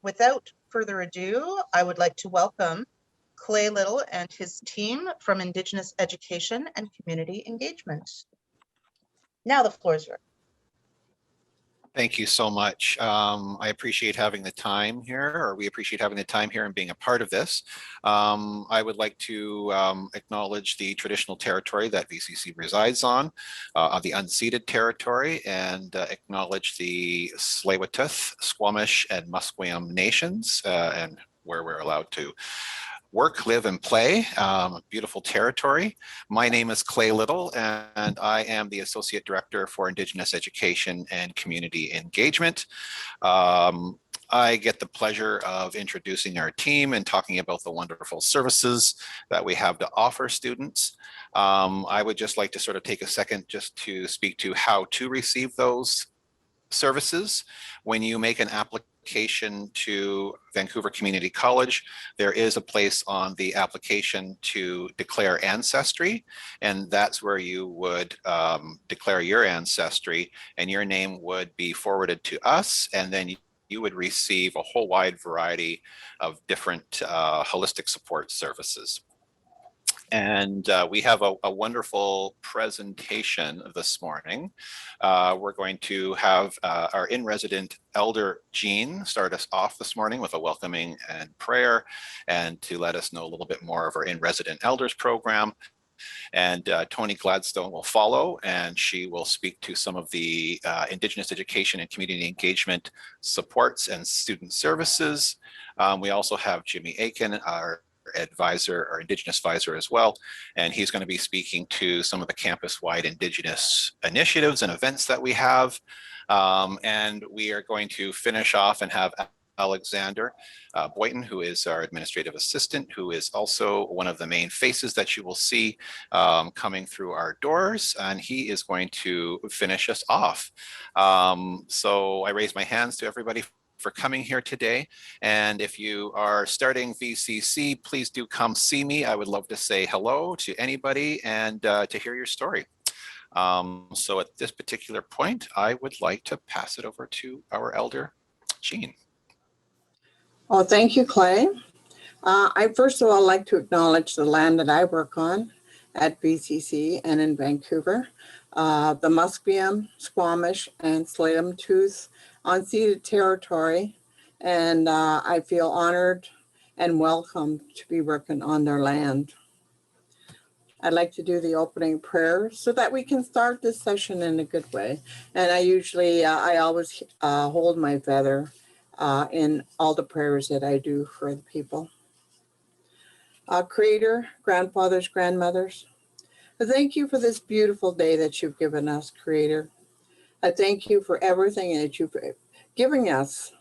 Without further ado, I would like to welcome Clay Little and his team from Indigenous Education and Community Engagement. Now the floor is yours. Thank you so much. I appreciate having the time here, or we appreciate having the time here and being a part of this. I would like to acknowledge the traditional territory that VCC resides on the unceded territory, and acknowledge the Tsleil-Waututh, Squamish, and Musqueam nations, and where we're allowed to work, live, and play. Beautiful territory. My name is Clay Little, and I am the Associate Director for Indigenous Education and Community Engagement. I get the pleasure of introducing our team and talking about the wonderful services that we have to offer students. I would just like to sort of take a second just to speak to how to receive those services. When you make an application to Vancouver Community College, there is a place on the application to declare ancestry, and that's where you would declare your ancestry, and your name would be forwarded to us, and then you would receive a whole wide variety of different holistic support services. And we have a wonderful presentation this morning. We're going to have our in-resident elder, Jean, start us off this morning with a welcoming and prayer, and to let us know a little bit more of our in-resident elders program. And Tony Gladstone will follow, and she will speak to some of the Indigenous education and community engagement supports and student services. We also have Jimmy Aiken, our advisor, our Indigenous advisor as well, and he's going to be speaking to some of the campus-wide Indigenous initiatives and events that we have. And we are going to finish off and have Alexander Boyton, who is our administrative assistant, who is also one of the main faces that you will see coming through our doors, and he is going to finish us off. So I raise my hands to everybody for coming here today. And if you are starting VCC, please do come see me. I would love to say hello to anybody and to hear your story. So at this particular point, I would like to pass it over to our elder, Jean. Well, thank you, Clay. I first of all like to acknowledge the land that I work on at VCC and in Vancouver, the Musqueam, Squamish, and Tsleil-Waututh unceded territory, and I feel honored and welcome to be working on their land. I'd like to do the opening prayer so that we can start this session in a good way. And I always hold my feather in all the prayers that I do for the people. Creator, grandfathers, grandmothers, I thank you for this beautiful day that you've given us, Creator. I thank you for everything that you've given us,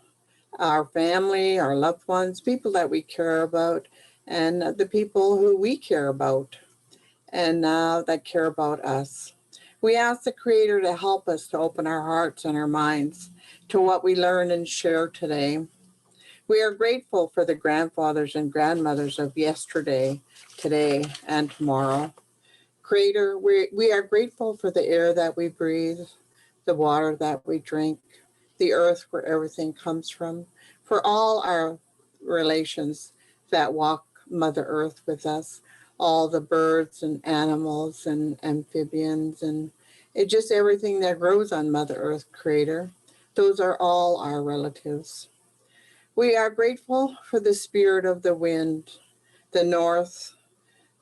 our family, our loved ones, people that we care about, and the people who we care about and that care about us. We ask the Creator to help us to open our hearts and our minds to what we learn and share today. We are grateful for the grandfathers and grandmothers of yesterday, today, and tomorrow. Creator, we are grateful for the air that we breathe, the water that we drink, the earth where everything comes from, for all our relations that walk Mother Earth with us, all the birds and animals and amphibians and just everything that grows on Mother Earth, Creator. Those are all our relatives. We are grateful for the spirit of the wind, the north,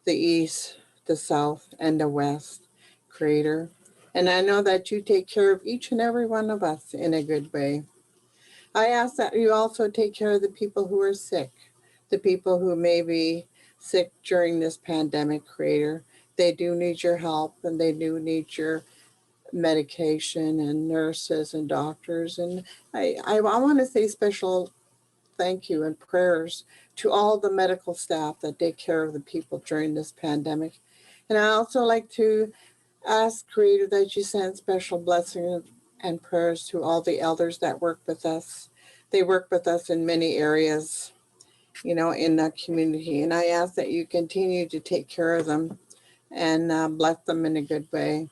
the east, the south, and the west, Creator. And I know that you take care of each and every one of us in a good way. I ask that you also take care of the people who are sick, the people who may be sick during this pandemic, Creator. They do need your help, and they do need your medication and nurses and doctors. And I want to say special thank you and prayers to all the medical staff that take care of the people during this pandemic. And I also like to ask, Creator, that you send special blessings and prayers to all the elders that work with us. They work with us in many areas, in the community. And I ask that you continue to take care of them and bless them in a good way.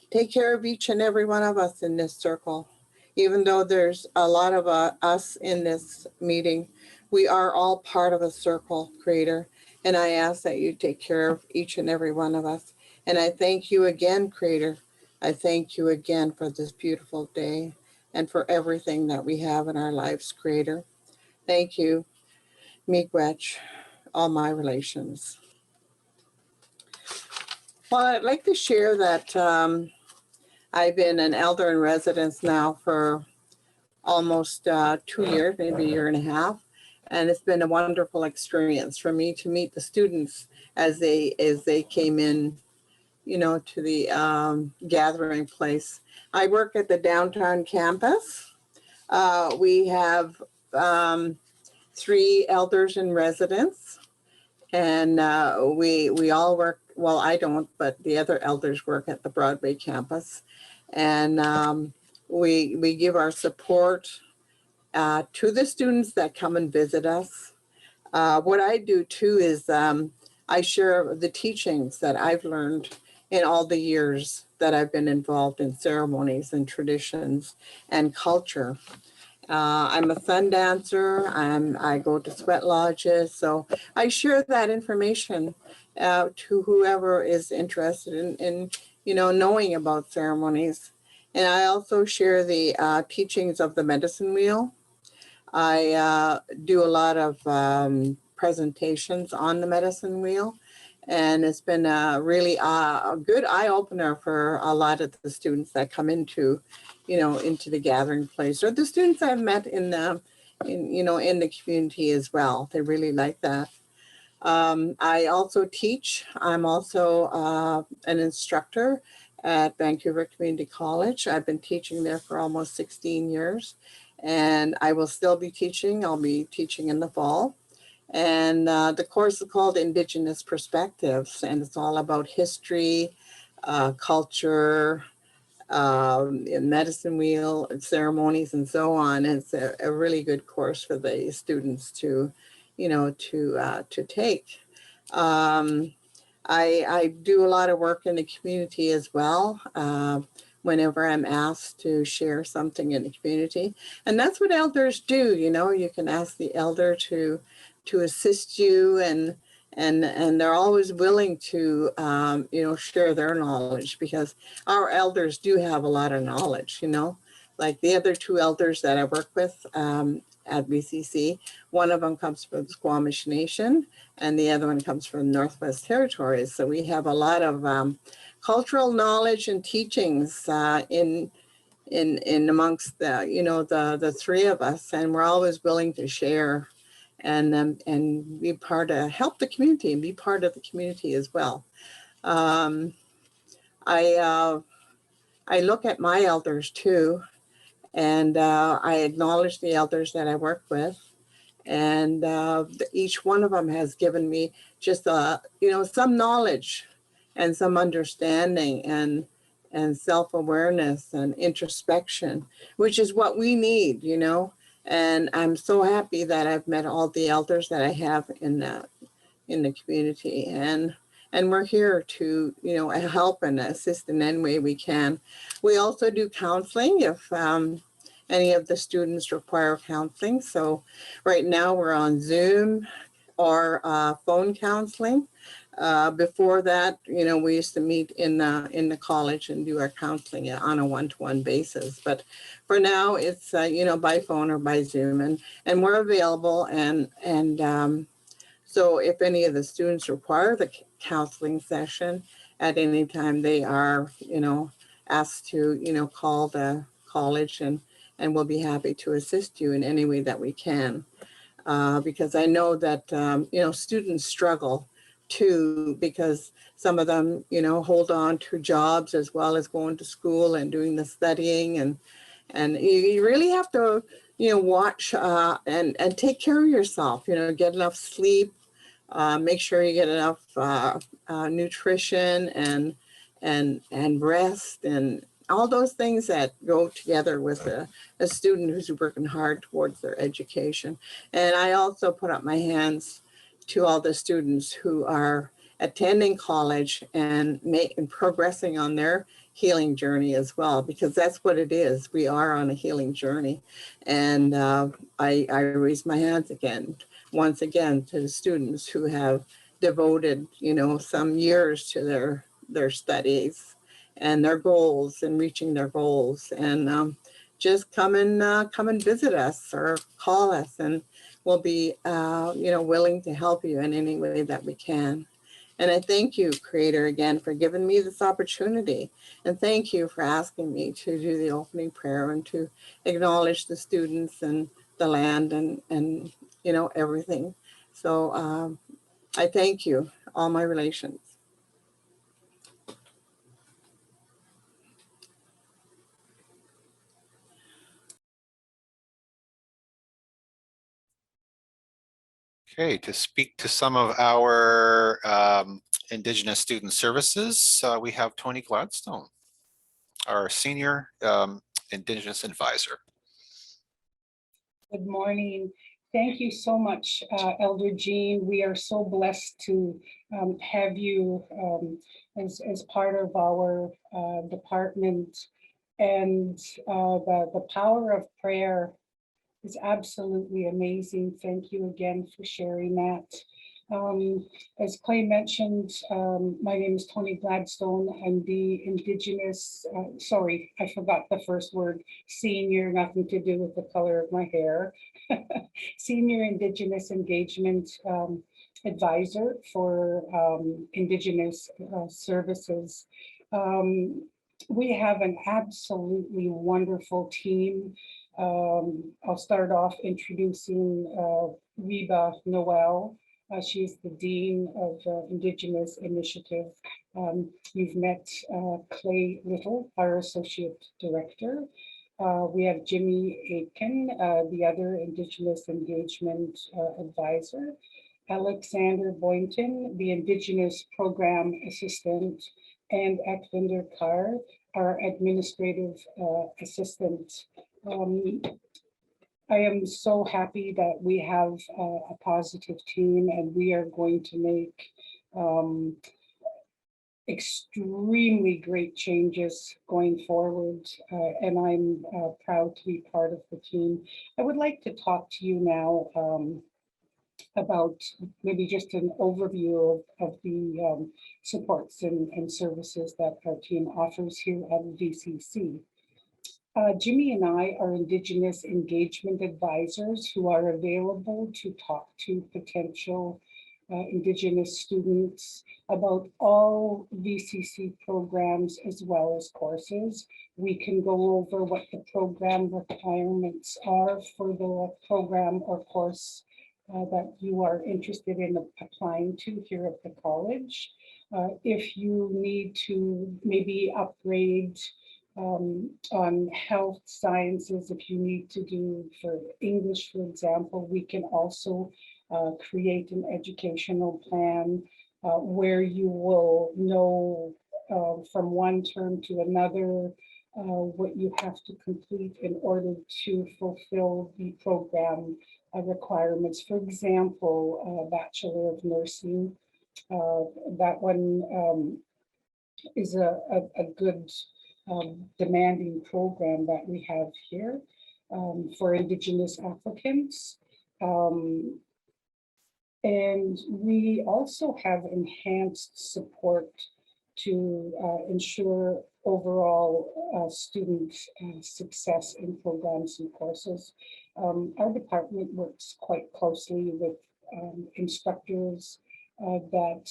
Take care of each and every one of us in this circle, Even though there's a lot of us in this meeting, we are all part of a circle, Creator. And I ask that you take care of each and every one of us. And I thank you again, Creator. I thank you again for this beautiful day and for everything that we have in our lives, Creator. Thank you, Miigwech, all my relations. Well, I'd like to share that I've been an elder in residence now for almost 2 years, maybe a year and a half. And it's been a wonderful experience for me to meet the students as they came in, you know, to the gathering place. I work at the downtown campus. We have 3 elders in residence, and we all work, well, I don't, but the other elders work at the Broadway campus. And we give our support to the students that come and visit us. What I do too is I share the teachings that I've learned in all the years that I've been involved in ceremonies and traditions and culture. I'm a sun dancer. I go to sweat lodges, so I share that information to whoever is interested in you know, knowing about ceremonies. And I also share the teachings of the medicine wheel. I do a lot of presentations on the medicine wheel, and it's been a really a good eye opener for a lot of the students that come into, you know, into the gathering place, or the students I've met in the, you know, in the community as well. They really like that. I also teach. I'm also an instructor at Vancouver Community College. I've been teaching there for almost 16 years. And I will still be teaching. I'll be teaching in the fall. And the course is called Indigenous Perspectives, and it's all about history, culture, medicine wheel, ceremonies, and so on. And it's a really good course for the students to, you know, to take. I do a lot of work in the community as well. Whenever I'm asked to share something in the community. And that's what elders do, you know, you can ask the elder to assist you, and they're always willing to, you know, share their knowledge, because our elders do have a lot of knowledge, you know, like the other 2 elders that I work with at VCC, one of them comes from the Squamish Nation and the other one comes from Northwest Territories. So we have a lot of cultural knowledge and teachings in amongst the, you know, the 3 of us, and we're always willing to share and be part of, help the community and be part of the community as well. I look at my elders too, and I acknowledge the elders that I work with, and each one of them has given me just you know, some knowledge and some understanding and self-awareness and introspection, which is what we need, you know. And I'm so happy that I've met all the elders that I have in the community, and we're here to, you know, help and assist in any way we can. We also do counseling if any of the students require counseling. So right now we're on Zoom or phone counseling. Before that, you know, we used to meet in the college and do our counseling on a one-to-one basis. But for now, it's you know, by phone or by Zoom, and we're available. And so if any of the students require the counseling session at any time, they are, you know, asked to, you know, call the college, and we'll be happy to assist you in any way that we can. Because I know that you know, students struggle too, because some of them, you know, hold on to jobs as well as going to school and doing the studying, and you really have to, you know, watch and take care of yourself, you know, get enough sleep, make sure you get enough nutrition and rest, and all those things that go together with a student who's working hard towards their education. And I also put up my hands to all the students who are attending college and progressing on their healing journey as well, because that's what it is. We are on a healing journey. And I raise my hands once again to the students who have devoted, some years to their studies and their goals and reaching their goals. And just come and visit us or call us, and we'll be, willing to help you in any way that we can. And I thank you, Creator, again, for giving me this opportunity. And thank you for asking me to do the opening prayer and to acknowledge the students and the land and everything. So I thank you, all my relations. Okay, to speak to some of our Indigenous Student Services, we have Tony Gladstone, our Senior Indigenous Advisor. Good morning. Thank you so much, Elder Jean. We are so blessed to have you as part of our department. And the power of prayer is absolutely amazing. Thank you again for sharing that. As Clay mentioned, my name is Tony Gladstone. I'm the Indigenous, sorry, I forgot the first word, senior, nothing to do with the color of my hair. Senior Indigenous Engagement Advisor for Indigenous Services. We have an absolutely wonderful team. I'll start off introducing Reba Noel. She's the Dean of Indigenous Initiative. You've met Clay Little, our Associate Director. We have Jimmy Aiken, the other Indigenous Engagement Advisor. Alexander Boynton, the Indigenous Program Assistant, and Akvinder Kaur, our Administrative Assistant. I am so happy that we have a positive team, and we are going to make extremely great changes going forward, and I'm proud to be part of the team. I would like to talk to you now about maybe just an overview of the supports and services that our team offers here at VCC. Jimmy and I are Indigenous engagement advisors who are available to talk to potential Indigenous students about all VCC programs as well as courses. We can go over what the program requirements are for the program or course that you are interested in applying to here at the college. If you need to maybe upgrade on health sciences, if you need to do for English, for example, we can also create an educational plan where you will know from one term to another what you have to complete in order to fulfill the program requirements. For example, Bachelor of Nursing, that one is a good demanding program that we have here for Indigenous applicants. And we also have enhanced support to ensure overall student success in programs and courses. Our department works quite closely with instructors that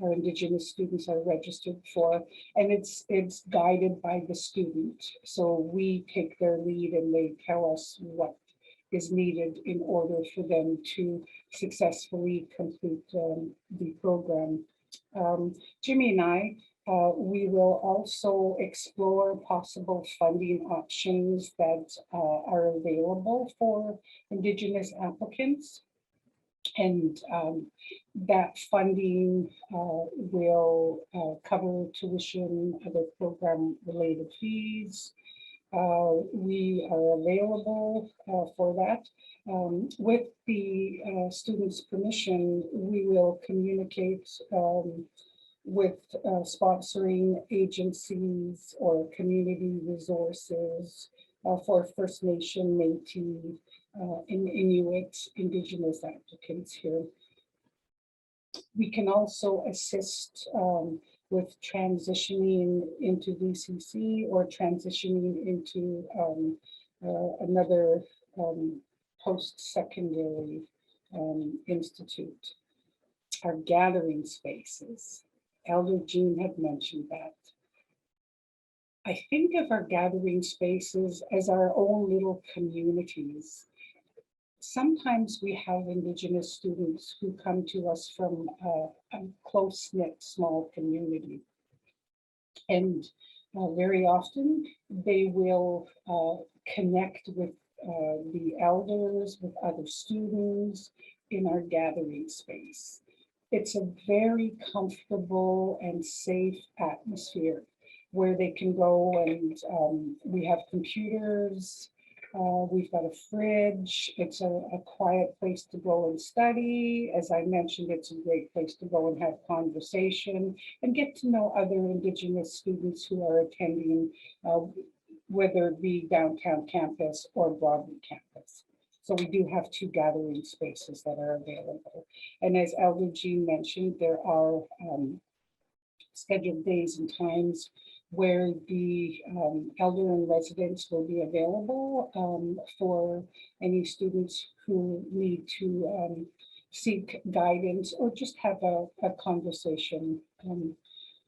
our Indigenous students are registered for, and it's guided by the student. So we take their lead and they tell us what is needed in order for them to successfully complete the program. Jimmy and I, we will also explore possible funding options that are available for Indigenous applicants. And that funding will cover tuition, other program related fees. We are available for that. With the students' permission, we will communicate with sponsoring agencies or community resources for First Nation, Métis, and Inuit Indigenous applicants here. We can also assist with transitioning into VCC or transitioning into another post-secondary institute. Our gathering spaces. Elder Jean had mentioned that. I think of our gathering spaces as our own little communities. Sometimes we have Indigenous students who come to us from a close-knit small community. And very often they will connect with the elders, with other students in our gathering space. It's a very comfortable and safe atmosphere where they can go, and we have computers, we've got a fridge. It's a quiet place to go and study. As I mentioned, it's a great place to go and have conversation and get to know other Indigenous students who are attending, whether it be downtown campus or Broadway campus. So we do have 2 gathering spaces that are available. And as Elder Jean mentioned, there are scheduled days and times where the elder and residents will be available for any students who need to seek guidance or just have a conversation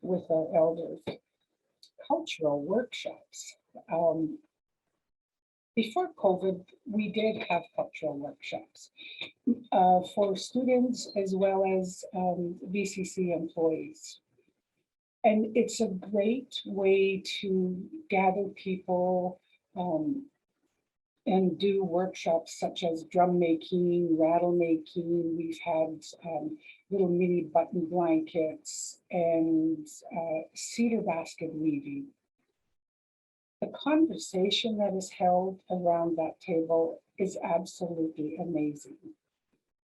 with our elders. Cultural workshops. Before COVID, we did have cultural workshops for students as well as VCC employees. And it's a great way to gather people and do workshops such as drum making, rattle making. We've had little mini button blankets and cedar basket weaving. The conversation that is held around that table is absolutely amazing.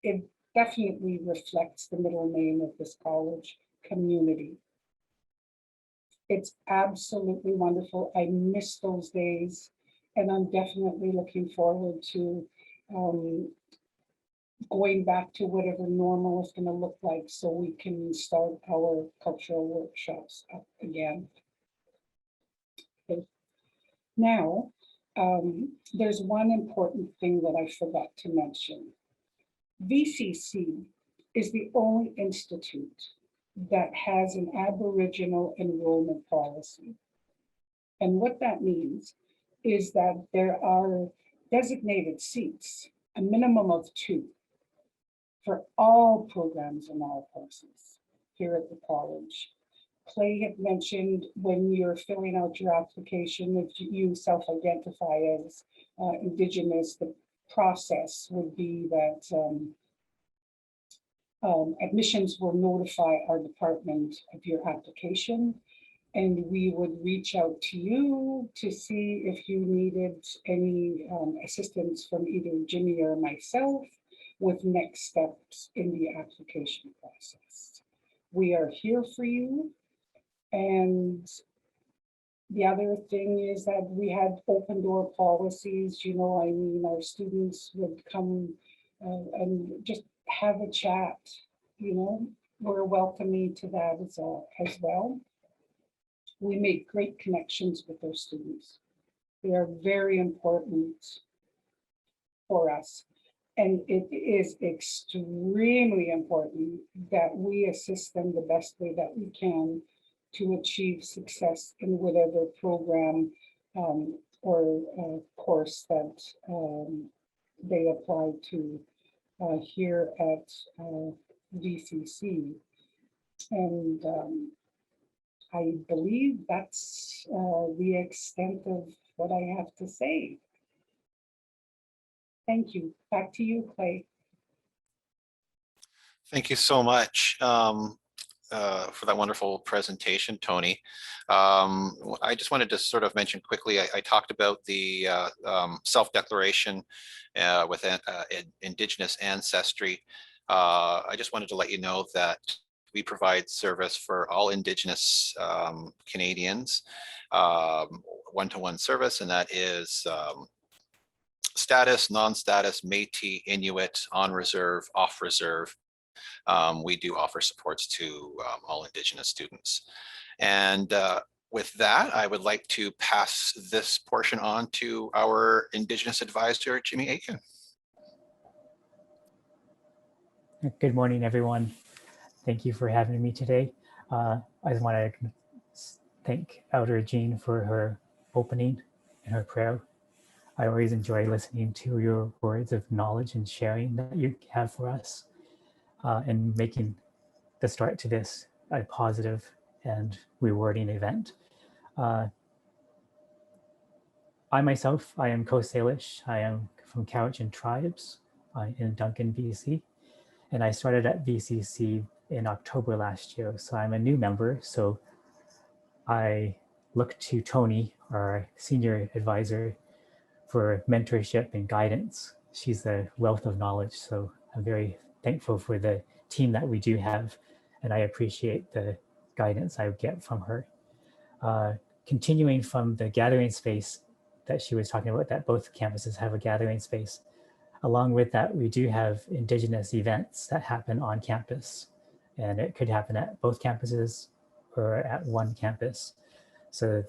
It definitely reflects the middle name of this college, community. It's absolutely wonderful. I miss those days, and I'm definitely looking forward to going back to whatever normal is going to look like so we can start our cultural workshops up again. Okay. Now, there's one important thing that I forgot to mention. VCC is the only institute that has an Aboriginal enrollment policy. And what that means is that there are designated seats, a minimum of 2, for all programs and all courses here at the college. Clay had mentioned when you're filling out your application, if you self-identify as Indigenous, the process would be that admissions will notify our department of your application, and we would reach out to you to see if you needed any assistance from either Jimmy or myself with next steps in the application process. We are here for you. And the other thing is that we had open door policies, you know, I mean, our students would come and just have a chat, you know, we're welcoming to that as well. We make great connections with our students. They are very important for us. And it is extremely important that we assist them the best way that we can to achieve success in whatever program or course that they apply to here at VCC. And I believe that's the extent of what I have to say. Thank you. Back to you, Clay. Thank you so much for that wonderful presentation, Tony. I just wanted to sort of mention quickly, I talked about the self-declaration with Indigenous ancestry. I just wanted to let you know that we provide service for all Indigenous Canadians, one-to-one service, and that is status, non-status, Métis, Inuit, on reserve, off reserve. We do offer supports to all Indigenous students. And with that, I would like to pass this portion on to our Indigenous advisor, Jimmy Aiken. Good morning, everyone. Thank you for having me today. I just want to thank Elder Jean for her opening and her prayer. I always enjoy listening to your words of knowledge and sharing that you have for us, and making the start to this a positive and rewarding event. I myself, I am Coast Salish. I am from Cowichan Tribes in Duncan, BC. And I started at VCC in October last year. So I'm a new member. So I look to Tony, our senior advisor, for mentorship and guidance. She's a wealth of knowledge. So I'm very thankful for the team that we do have. And I appreciate the guidance I get from her. Continuing from the gathering space that she was talking about, that both campuses have a gathering space. Along with that, we do have Indigenous events that happen on campus, and it could happen at both campuses or at one campus. So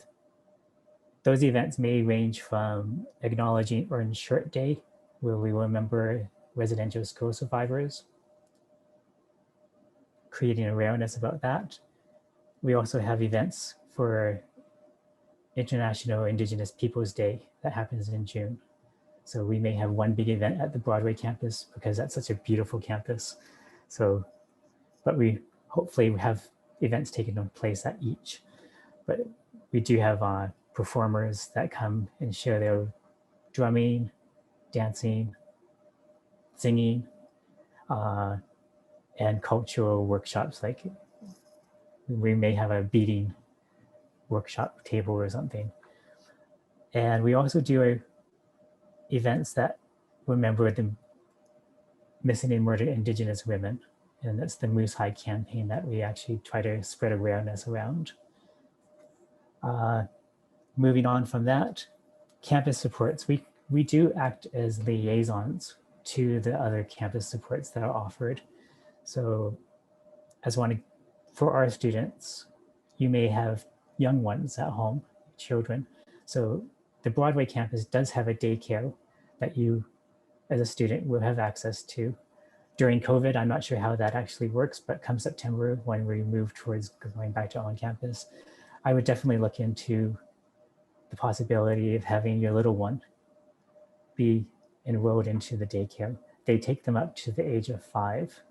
those events may range from acknowledging Orange Shirt Day, where we remember residential school survivors, creating awareness about that. We also have events for International Indigenous Peoples Day that happens in June. So we may have one big event at the Broadway campus because that's such a beautiful campus. So, but we hopefully have events taking place at each. But we do have performers that come and share their drumming, dancing, singing, and cultural workshops. Like we may have a beading workshop table or something. And we also do events that remember the missing and murdered Indigenous women. And that's the Moose Hide campaign that we actually try to spread awareness around. Moving on from that, campus supports. We do act as liaisons to the other campus supports that are offered. So for our students, you may have young ones at home, children. So the Broadway campus does have a daycare that you, as a student, will have access to. During COVID, I'm not sure how that actually works, but come September, when we move towards going back to on campus, I would definitely look into the possibility of having your little one be enrolled into the daycare. They take them up to the age of 5.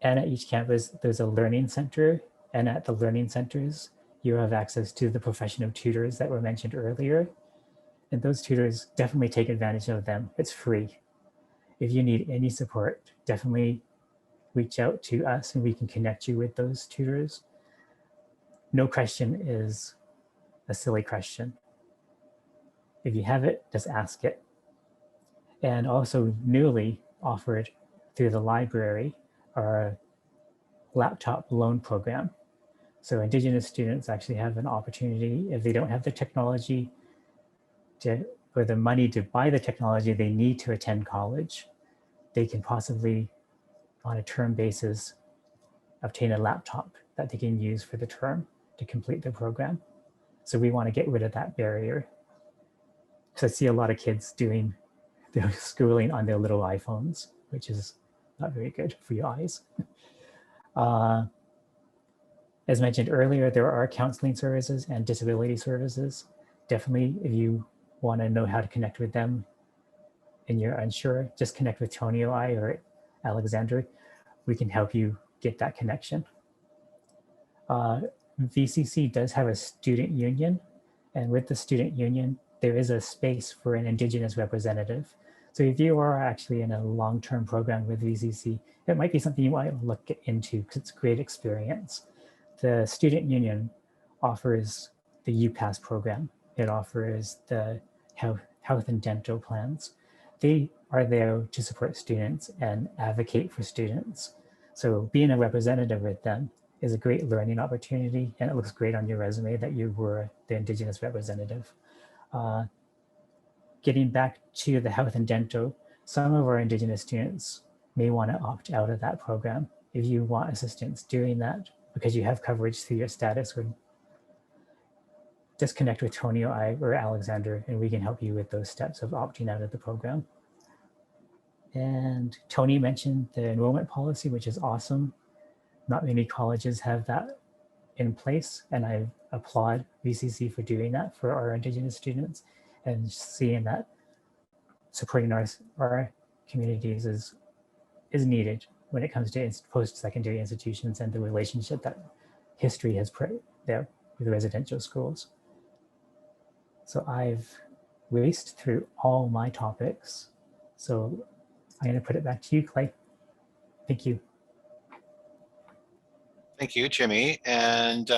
And at each campus, there's a learning center. And at the learning centers, you have access to the professional tutors that were mentioned earlier. And those tutors, definitely take advantage of them. It's free. If you need any support, definitely reach out to us and we can connect you with those tutors. No question is a silly question. If you have it, just ask it. And also newly offered through the library our laptop loan program. So Indigenous students actually have an opportunity, if they don't have the technology or the money to buy the technology they need to attend college, they can possibly, on a term basis, obtain a laptop that they can use for the term to complete the program. So we want to get rid of that barrier. So I see a lot of kids doing their schooling on their little iPhones, which is not very good for your eyes. As mentioned earlier, there are counseling services and disability services. Definitely, if you want to know how to connect with them and you're unsure, just connect with Tony or I or Alexander. We can help you get that connection. VCC does have a student union, and with the student union, there is a space for an Indigenous representative. So if you are actually in a long-term program with VCC, it might be something you might look into because it's a great experience. The student union offers the UPass program. It offers the health and dental plans. They are there to support students and advocate for students. So being a representative with them is a great learning opportunity, and it looks great on your resume that you were the Indigenous representative. Getting back to the health and dental, some of our Indigenous students may want to opt out of that program. If you want assistance doing that because you have coverage through your status, or just connect with Tony or I or Alexander, and we can help you with those steps of opting out of the program. And Tony mentioned the enrollment policy, which is awesome. Not many colleges have that in place, and I applaud VCC for doing that for our Indigenous students, and seeing that supporting our communities is needed when it comes to post-secondary institutions and the relationship that history has put there with residential schools. So I've raced through all my topics. So I'm going to put it back to you, Clay. Thank you. Thank you, Jimmy. And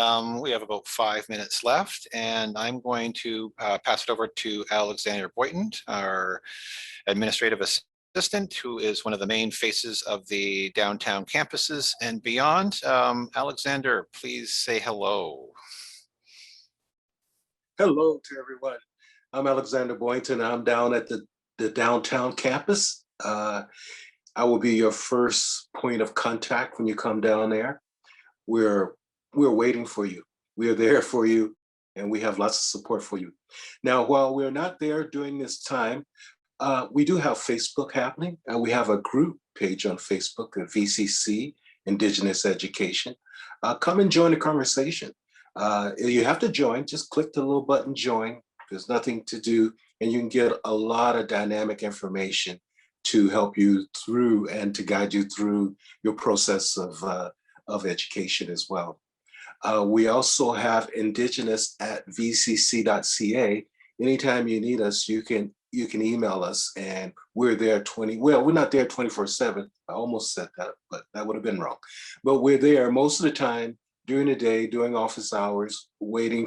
we have about 5 minutes left, and I'm going to pass it over to Alexander Boynton, our administrative assistant, who is one of the main faces of the downtown campuses and beyond. Alexander, please say hello. Hello to everyone. I'm Alexander Boynton. I'm down at the downtown campus. I will be your first point of contact when you come down there. We're waiting for you. We are there for you, and we have lots of support for you. Now, while we're not there during this time, we do have Facebook happening, and we have a group page on Facebook, the VCC, Indigenous Education. Come and join the conversation. You have to join, just click the little button, join. There's nothing to do, and you can get a lot of dynamic information to help you through and to guide you through your process of education as well. We also have Indigenous at vcc.ca. Anytime you need us, you can email us, and we're there we're not there 24/7. I almost said that, but that would have been wrong. But we're there most of the time during the day, during office hours, waiting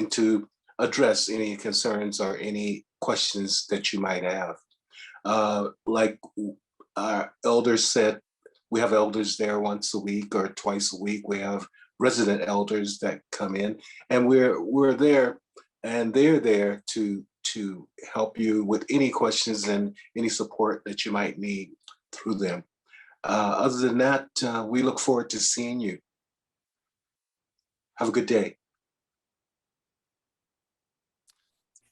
to address any concerns or any questions that you might have. Like our elders said, we have elders there once a week or twice a week. We have resident elders that come in, and we're there, and they're there to help you with any questions and any support that you might need through them. Other than that, we look forward to seeing you. Have a good day.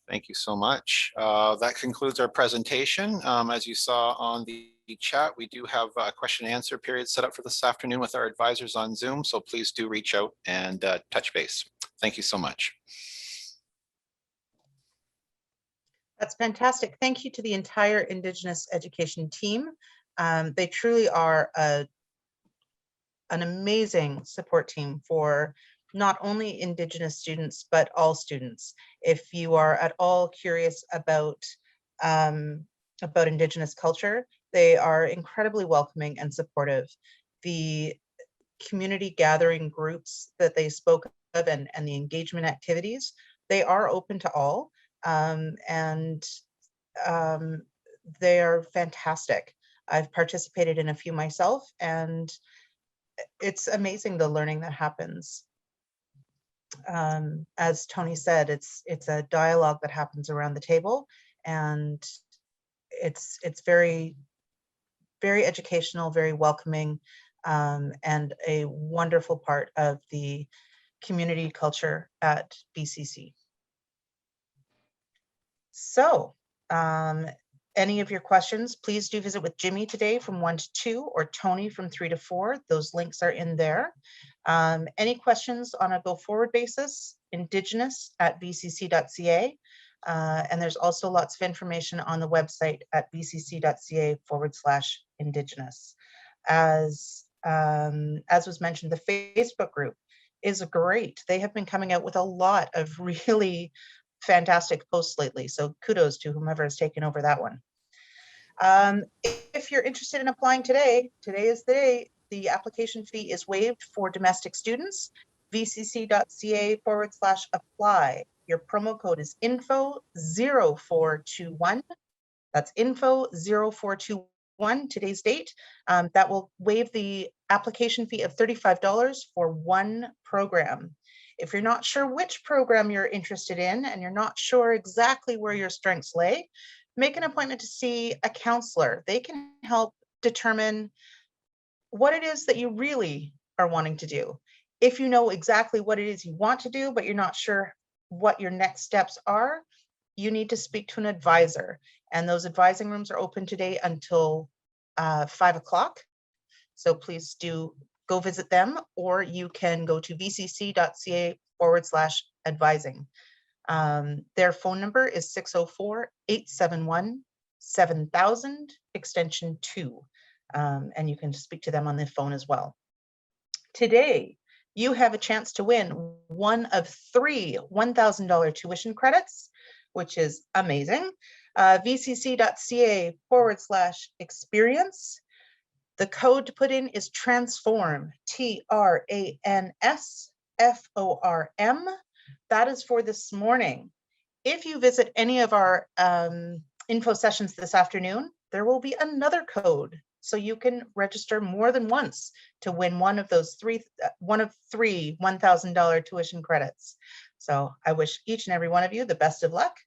Thank you so much. That concludes our presentation. As you saw on the chat, we do have a question and answer period set up for this afternoon with our advisors on Zoom, so please do reach out and touch base. Thank you so much. That's fantastic. Thank you to the entire Indigenous education team. They truly are an amazing support team for not only Indigenous students, but all students. If you are at all curious about Indigenous culture, they are incredibly welcoming and supportive. The community gathering groups that they spoke of and the engagement activities, they are open to all, and they are fantastic. I've participated in a few myself, and it's amazing the learning that happens. As Tony said, it's a dialogue that happens around the table, and it's very, very educational, very welcoming, and a wonderful part of the community culture at VCC. So, any of your questions, please do visit with Jimmy today from 1 to 2 or Tony from 3 to 4. Those links are in there. Any questions on a go forward basis, Indigenous at vcc.ca. And there's also lots of information on the website at vcc.ca/Indigenous. As was mentioned, the Facebook group is great. They have been coming out with a lot of really fantastic posts lately. So kudos to whomever has taken over that one. If you're interested in applying today is the day. The application fee is waived for domestic students. vcc.ca/apply. Your promo code is info0421. That's info 0421, today's date. That will waive the application fee of $35 for one program. If you're not sure which program you're interested in and you're not sure exactly where your strengths lay, make an appointment to see a counselor. They can help determine what it is that you really are wanting to do. If you know exactly what it is you want to do, but you're not sure what your next steps are, you need to speak to an advisor. And those advising rooms are open today until 5 o'clock. So please do go visit them, or you can go to vcc.ca/advising. Their phone number is 604-871-7000, extension 2. And you can speak to them on the phone as well. Today, you have a chance to win one of 3 $1,000 tuition credits, which is amazing. vcc.ca/experience. The code to put in is TRANSFORM, TRANSFORM. That is for this morning. If you visit any of our info sessions this afternoon, there will be another code, so you can register more than once to win one of 3 $1,000 tuition credits. So I wish each and every one of you the best of luck.